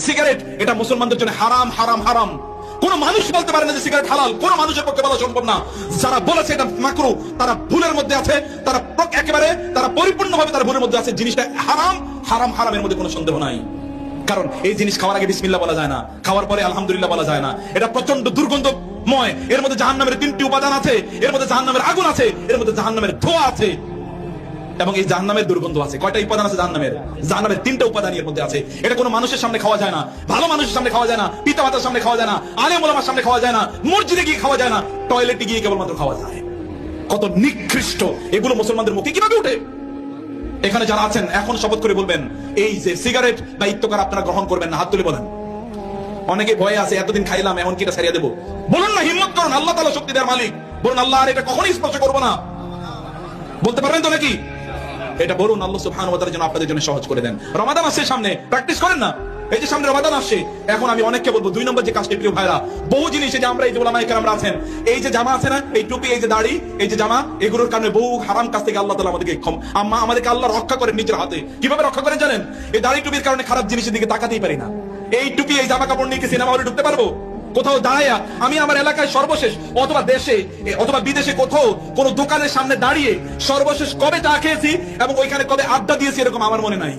Cigarette এটা মুসলমানদের জন্য হারাম হারাম হারাম। কোন মানুষ বলতে পারে না যে সিগারেট হালাল, কোন মানুষের পক্ষে বলা সম্ভব না। যারা বলেছে এটা মাকরু তারা ভুলের মধ্যে আছে, তারা একেবারে তারা পরিপূর্ণভাবে তারা ভুলের মধ্যে আছে। জিনিসটা হারাম হারাম হারামের মধ্যে কোনো সন্দেহ নাই। কারণ এই জিনিস খাওয়ার আগে বিসমিল্লাহ বলা যায় না, খাওয়ার পরে আলহামদুলিল্লাহ বলা যায় না। এটা প্রচন্ড দুর্গন্ধময়, এর মধ্যে জাহান্নামের 3টি উপাদান আছে, এর মধ্যে জাহান্নামের আগুন আছে, এর মধ্যে জাহান্নামের ধোঁয়া আছে, এবং এই জাহান্নামের দুর্গন্ধ আছে। কয়টা উপাদান আছে জাহান্নামের? জাহান্নামের 3টা উপাদান এর মধ্যে আছে। এটা কোনো মানুষের সামনে খাওয়া যায় না, ভালো মানুষের সামনে খাওয়া যায় না, পিতা মাতার সামনে খাওয়া যায় না, আলেম ওলামার সামনে খাওয়া যায় না, মসজিদে গিয়ে খাওয়া যায় না, টয়লেটে গিয়ে কেবলমাত্র খাওয়া যায়। কত নিকৃষ্ট এগুলো মুসলমানদের মুখে কিভাবে উঠে! এখানে যারা আছেন এখন শপথ করে বলবেন এই যে সিগারেট বা ইত্তকার আপনারা গ্রহণ করবেন না, হাত তুলে বলেন। অনেকে ভয়ে আছে, এতদিন খাইলাম এখন কি এটা ছাড়িয়ে দেবো। বলুন না, হিম্মত করুন, আল্লাহ তাআলা শক্তি দেওয়ার মালিক। বলুন আল্লাহ আর এটা কখনোই স্পর্শ করবো না। বলতে পারবেন তো নাকি? এটা বলুন, আল্লাহ সুবহানাহু ওয়া তাআলা যেন আপনাদের জন্য সহজ করে দেন। রমাদান আসছে সামনে, প্র্যাকটিস করেন না। এই যে সামনে রমাদান আসছে, এখন আমি অনেককে বলবো 2 নম্বর যে কাজটি, প্রিয় ভাইরা, বহু জিনিস যে আমরা এই যে ওলামায়ে কেরামরা আছেন, এই যে জামা আছে না, এই টুপি, এই যে দাড়ি, এই যে জামা, এগুলোর কারণে বহু হারাম কাজ থেকে আল্লাহ তাআলা আমাদেরকে আল্লাহ রক্ষা করেন নিজের হাতে। কিভাবে রক্ষা করেন জানেন? এই দাড়ি টুপির কারণে খারাপ জিনিসের দিকে তাকাতেই পারি না। এই টুপি এই জামা কাপড় নিয়ে কি সিনেমা হলে ঢুকতে পারবো? কোথাও দাঁড়ায়া আমি আমার এলাকায় সর্বশেষ অথবা দেশে অথবা বিদেশে কোথাও কোন দোকানের সামনে দাঁড়িয়ে সর্বশেষ কবে চা খেয়েছি এবং ওইখানে কবে আড্ডা দিয়েছি এরকম আমার মনে নাই।